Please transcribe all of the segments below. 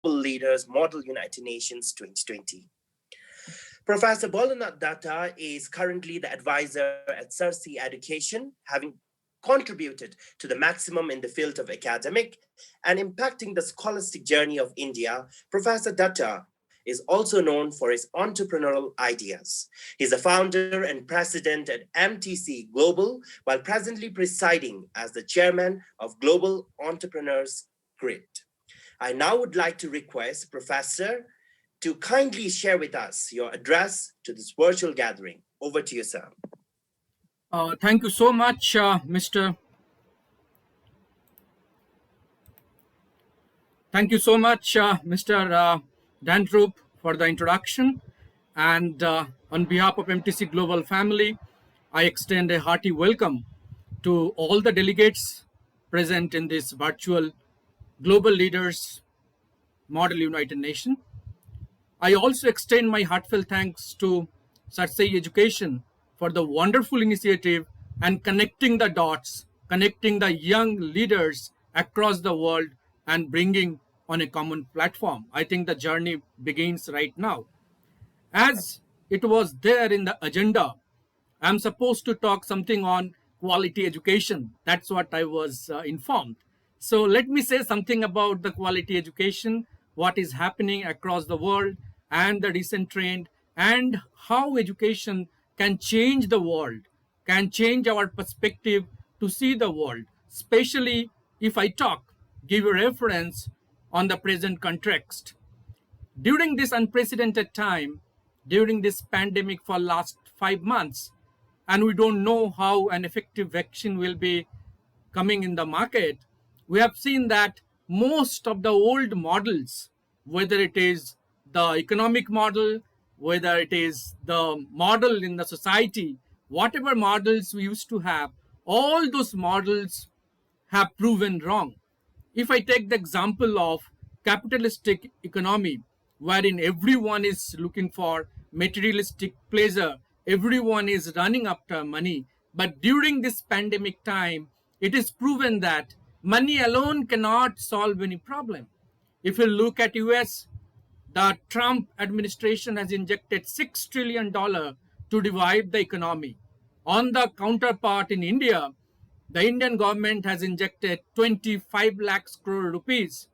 Leaders Model United Nations 2020. Professor Bolanath Datta is currently the advisor at Cersei Education, having contributed to the maximum in the field of academic and impacting the scholastic journey of India. Professor Datta is also known for his entrepreneurial ideas. He's a founder and president at MTC Global, while presently presiding as the chairman of Global Entrepreneurs Grid. I now would like to request Professor to kindly share with us your address to this virtual gathering. Over to you, sir. Thank you so much, Mr. Thank you so much, Mr. Dantrup, for the introduction. And on behalf of MTC Global family, I extend a hearty welcome to all the delegates present in this virtual Global Leaders Model United Nation. I also extend my heartfelt thanks to Cersei Education for the wonderful initiative and connecting the dots, connecting the young leaders across the world and bringing on a common platform. I think the journey begins right now. As it was there in the agenda, I'm supposed to talk something on quality education. That's what I was informed. So let me say something about the quality education, what is happening across the world, and the recent trend, and how education can change the world, can change our perspective to see the world, especially if I give a reference on the present context. During this unprecedented time, during this pandemic for last 5 months, and we don't know how an effective vaccine will be coming in the market, we have seen that most of the old models, whether it is the economic model, whether it is the model in the society, whatever models we used to have, all those models have proven wrong. If I take the example of capitalistic economy, wherein everyone is looking for materialistic pleasure, everyone is running after money, but during this pandemic time, it is proven that money alone cannot solve any problem. If you look at US, the Trump administration has injected $6 trillion to revive the economy. On the counterpart in India, the Indian government has injected 25 lakhs crore rupees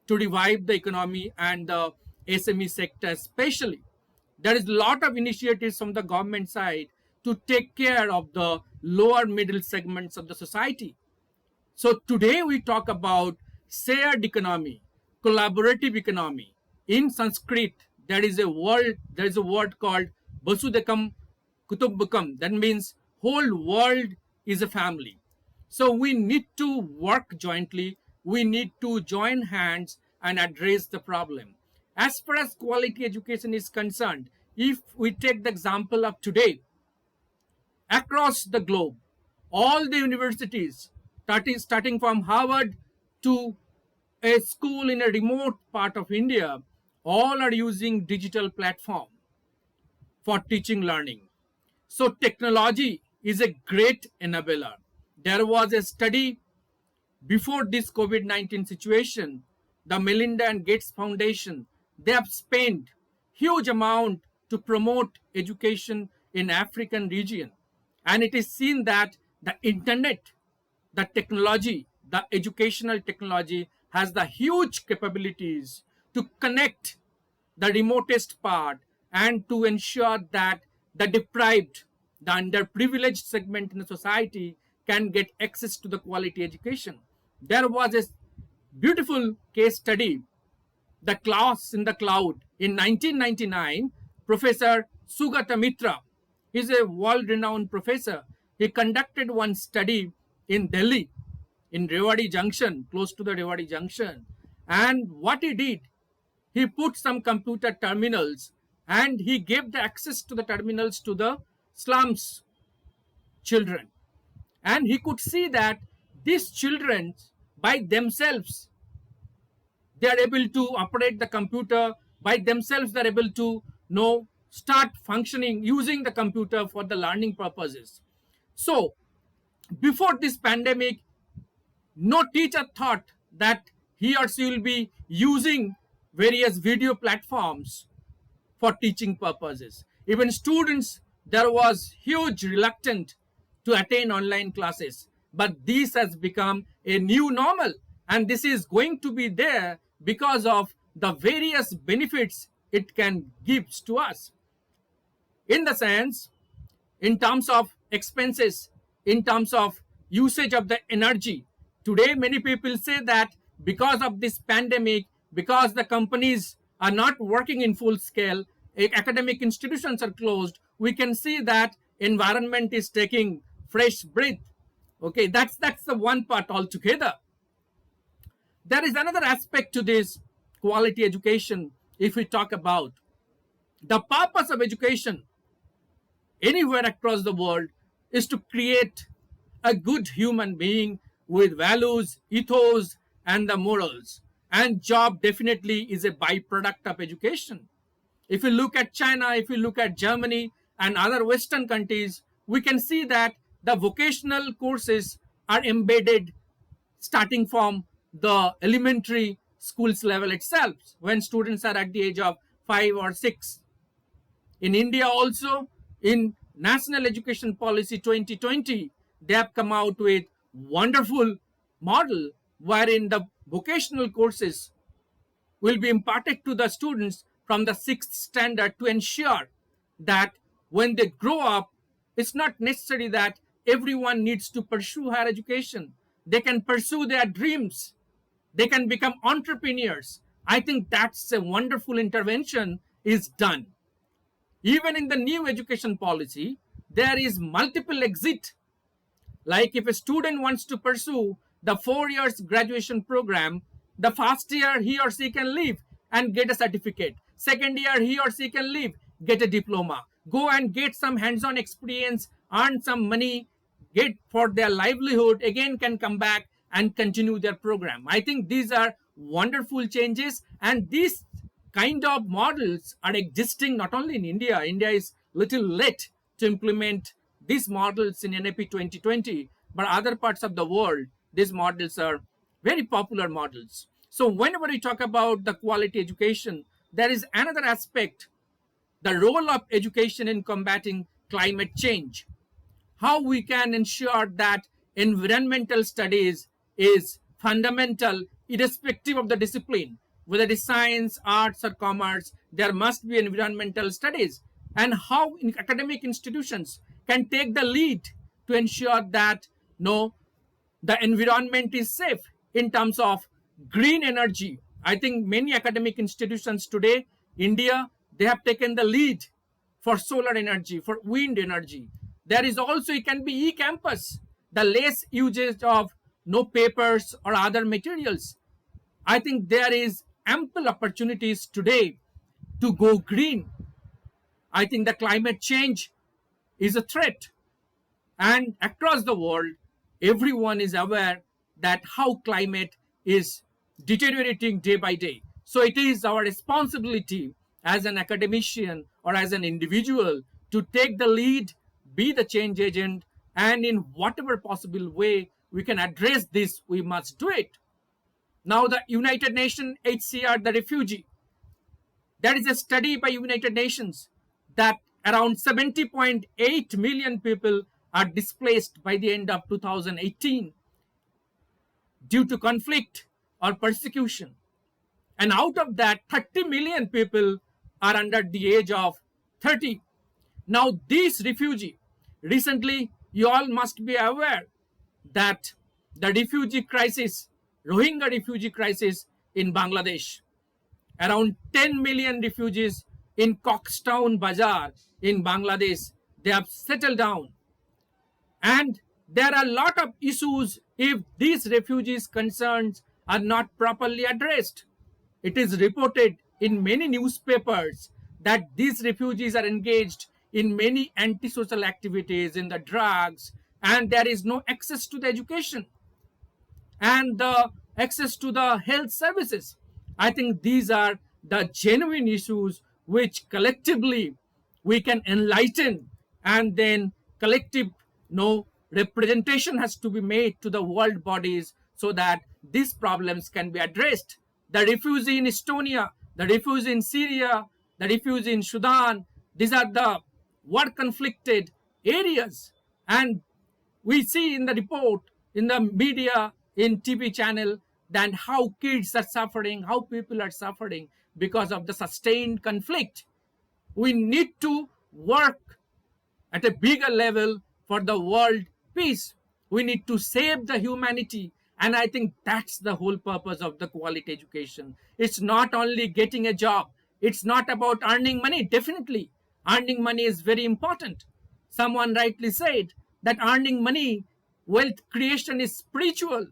to revive the economy and the SME sector especially. There is a lot of initiatives from the government side to take care of the lower middle segments of the society. So today we talk about shared economy, collaborative economy. In Sanskrit, there is a word called Basudekam Kutumbakam. That means whole world is a family. So we need to work jointly. We need to join hands and address the problem. As far as quality education is concerned, if we take the example of today, across the globe, all the universities, starting from Harvard to a school in a remote part of India, all are using digital platform for teaching learning. So technology is a great enabler. There was a study before this COVID-19 situation, the Melinda and Gates Foundation, they have spent huge amount to promote education in African region. And it is seen that the internet, the technology, the educational technology has the huge capabilities to connect the remotest part and to ensure that the deprived, the underprivileged segment in the society can get access to the quality education. There was a beautiful case study, The Class in the Cloud. In 1999, Professor Sugata Mitra is a world-renowned professor. He conducted one study in Delhi, in Rewari Junction, close to the Rewari Junction. And what he did, he put some computer terminals and he gave the access to the terminals to the slums children. And he could see that these children by themselves, they are able to operate the computer by themselves. They're able to start functioning using the computer for the learning purposes. So before this pandemic, no teacher thought that he or she will be using various video platforms for teaching purposes. Even students, there was huge reluctance to attend online classes. But this has become a new normal, and this is going to be there because of the various benefits it can give to us. In the sense, in terms of expenses, in terms of usage of the energy, today many people say that because of this pandemic, because the companies are not working in full scale, academic institutions are closed, we can see that environment is taking fresh breath. Okay, that's the one part altogether. There is another aspect to this quality education. If we talk about the purpose of education anywhere across the world is to create a good human being with values, ethos, and the morals. And job definitely is a byproduct of education. If you look at China, if you look at Germany and other Western countries, we can see that the vocational courses are embedded starting from the elementary schools level itself, when students are at the age of 5 or 6. In India also, in National Education Policy 2020, they have come out with wonderful model wherein the vocational courses will be imparted to the students from the 6th standard to ensure that when they grow up, it's not necessary that everyone needs to pursue higher education. They can pursue their dreams. They can become entrepreneurs. I think that's a wonderful intervention is done. Even in the new education policy, there is multiple exit. Like if a student wants to pursue the 4 years graduation program, the first year he or she can leave and get a certificate. Second year he or she can leave, get a diploma, go and get some hands-on experience, earn some money, get for their livelihood, again can come back and continue their program. I think these are wonderful changes, and these kind of models are existing not only in India. India is little late to implement these models in NAP 2020, but other parts of the world, these models are very popular models. So whenever we talk about the quality education, there is another aspect, the role of education in combating climate change. How we can ensure that environmental studies is fundamental irrespective of the discipline, whether it is science, arts, or commerce, there must be environmental studies. And how academic institutions can take the lead to ensure that no, the environment is safe in terms of green energy. I think many academic institutions today, India, they have taken the lead for solar energy, for wind energy. There is also, it can be e-campus, the less usage of no papers or other materials. I think there is ample opportunities today to go green. I think the climate change is a threat. And across the world, everyone is aware that how climate is deteriorating day by day. So it is our responsibility as an academician or as an individual to take the lead, be the change agent, and in whatever possible way we can address this, we must do it. Now the United Nations HCR, the refugee, there is a study by United Nations that around 70.8 million people are displaced by the end of 2018 due to conflict or persecution. And out of that, 30 million people are under the age of 30. Now, these refugees, recently, you all must be aware that the refugee crisis, Rohingya refugee crisis in Bangladesh, around 10 million refugees in Coxtown Bazaar in Bangladesh, they have settled down. And there are a lot of issues if these refugees' concerns are not properly addressed. It is reported in many newspapers that these refugees are engaged in many antisocial activities, in the drugs, and there is no access to the education and the access to the health services. I think these are the genuine issues which collectively we can enlighten, and then collective representation has to be made to the world bodies so that these problems can be addressed. The refugee in Estonia, the refugees in Syria, the refugees in Sudan. These are the war conflicted areas. And we see in the report, in the media, in TV channel, that how kids are suffering, how people are suffering because of the sustained conflict. We need to work at a bigger level for the world peace. We need to save the humanity. And I think that's the whole purpose of the quality education. It's not only getting a job, it's not about earning money. Definitely, earning money is very important. Someone rightly said that earning money, wealth creation is spiritual.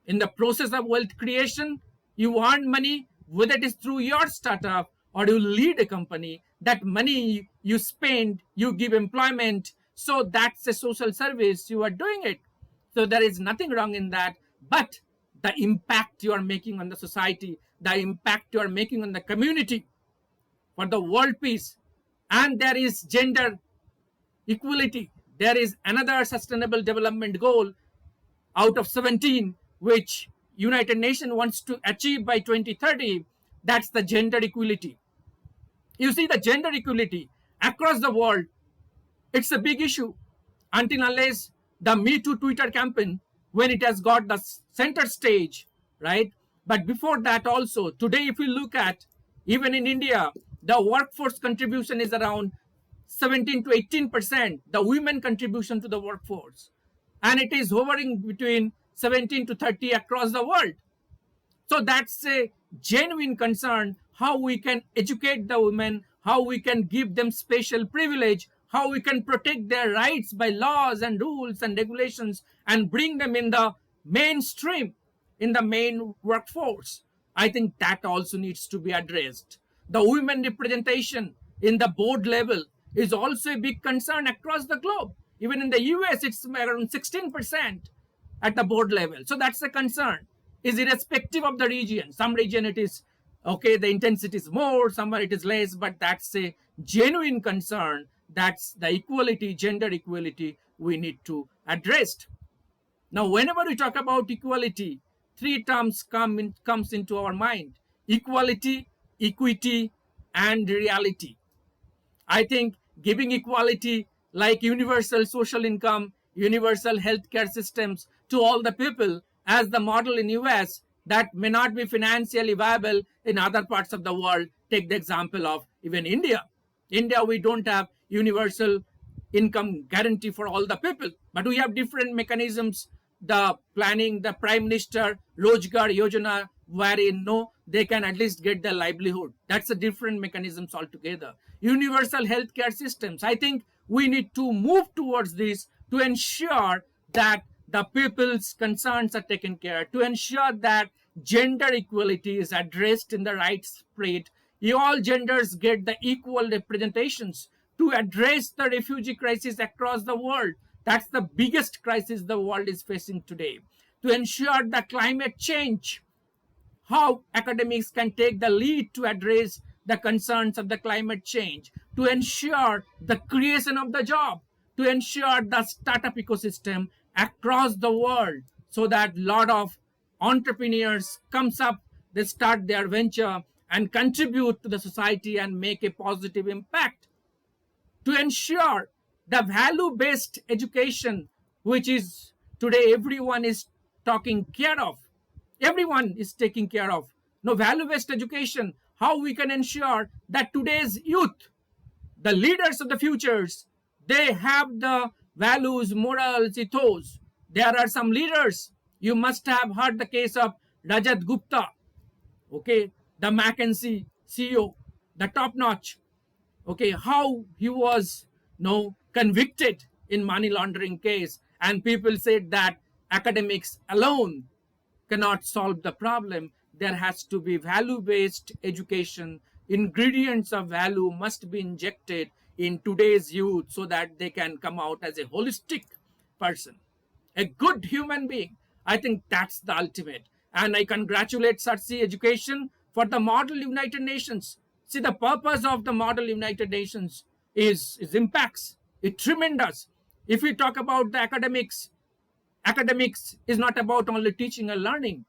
In the process of wealth creation, you earn money, whether it is through your startup or you lead a company. That money you spend, you give employment. So that's a social service. You are doing it. So there is nothing wrong in that. But the impact you are making on the society, the impact you are making on the community for the world peace, and there is gender equality. There is another sustainable development goal out of 17 which United Nations wants to achieve by 2030. That's the gender equality. You see, the gender equality across the world, it's a big issue until unless the Me Too Twitter campaign, when it has got the center stage, right? But before that also, today if you look at, even in India, the workforce contribution is around 17 to 18%, the women contribution to the workforce. And it is hovering between 17 to 30 across the world. So that's a genuine concern, how we can educate the women, how we can give them special privilege, how we can protect their rights by laws and rules and regulations and bring them in the mainstream, in the main workforce. I think that also needs to be addressed. The women representation in the board level is also a big concern across the globe. Even in the US, it's around 16% at the board level. So that's a concern. Is irrespective of the region. Some region it is okay, the intensity is more, somewhere it is less, but that's a genuine concern. That's the equality, gender equality we need to address. Now, whenever we talk about equality, three terms comes into our mind: equality, equity, and reality. I think giving equality like universal social income, universal healthcare systems to all the people as the model in US, that may not be financially viable in other parts of the world. Take the example of even India. India, we don't have universal income guarantee for all the people, but we have different mechanisms. The planning, the Prime Minister Rojgar Yojana, wherein they can at least get their livelihood. That's a different mechanisms altogether. Universal healthcare systems. I think we need to move towards this to ensure that the people's concerns are taken care, to ensure that gender equality is addressed in the right spirit. All genders get the equal representations to address the refugee crisis across the world. That's the biggest crisis the world is facing today. To ensure the climate change, how academics can take the lead to address the concerns of the climate change, to ensure the creation of the job, to ensure the startup ecosystem across the world, so that a lot of entrepreneurs comes up, they start their venture and contribute to the society and make a positive impact. To ensure the value-based education, which is today everyone is talking care of, everyone is taking care of. No, value-based education, how we can ensure that today's youth, the leaders of the futures, they have the values, morals, ethos. There are some leaders. You must have heard the case of Rajat Gupta, okay, the McKinsey CEO, the top notch. Okay, how he was convicted in money laundering case, and people said that academics alone cannot solve the problem. There has to be value-based education. Ingredients of value must be injected in today's youth so that they can come out as a holistic person, a good human being. I think that's the ultimate. And I congratulate Sarsi Education for the Model United Nations. See, the purpose of the Model United Nations is impacts. It's tremendous. If we talk about the academics, academics is not about only teaching and learning.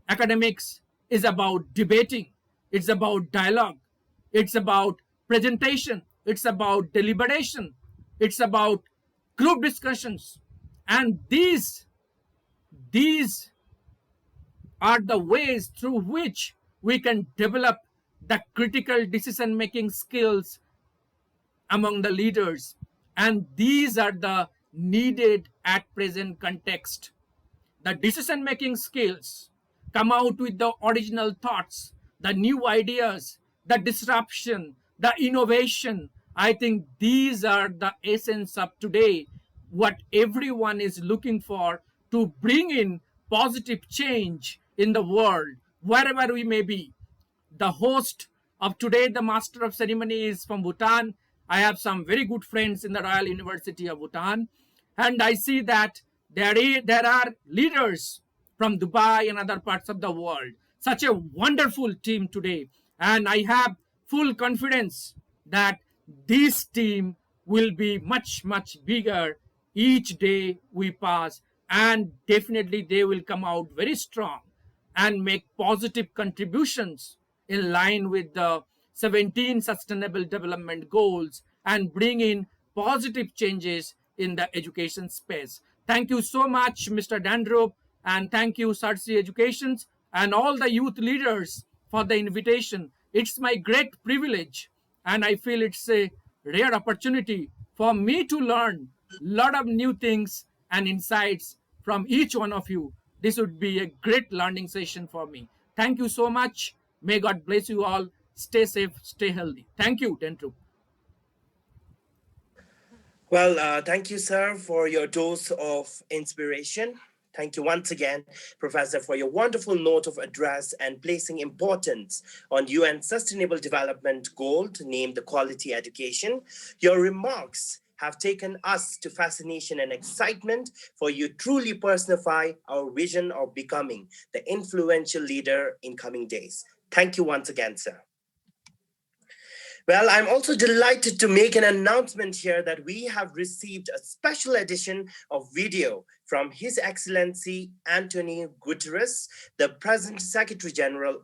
Academics is about debating. it's about dialogue, it's about presentation, it's about deliberation, it's about group discussions. And these are the ways through which we can develop the critical decision making skills among the leaders. And these are the needed at present context. The decision making skills come out with the original thoughts, the new ideas, the disruption, the innovation. I think these are the essence of today, what everyone is looking for to bring in positive change in the world, wherever we may be. The host of today, the master of ceremony, is from Bhutan. I have some very good friends in the Royal University of Bhutan, and I see that there are leaders from Dubai and other parts of the world. Such a wonderful team today, and I have full confidence that this team will be much bigger each day we pass, and definitely they will come out very strong and make positive contributions in line with the 17 sustainable development goals and bring in positive changes in the education space. Thank you so much, Mr. Dandrup, and thank you, Sarsi Educations, and all the youth leaders for the invitation. It's my great privilege, and I feel it's a rare opportunity for me to learn a lot of new things and insights from each one of you. This would be a great learning session for me. Thank you so much. May God bless you all. Stay safe, stay healthy. Thank you, Tentru. Well, thank you, sir, for your dose of inspiration. Thank you once again, Professor, for your wonderful note of address and placing importance on UN Sustainable Development Goal named Quality Education. Your remarks have taken us to fascination and excitement, for you truly personify our vision of becoming the influential leader in coming days. Thank you once again, sir. Well, I'm also delighted to make an announcement here that we have received a special edition of video from His Excellency Antonio Guterres, the present Secretary General of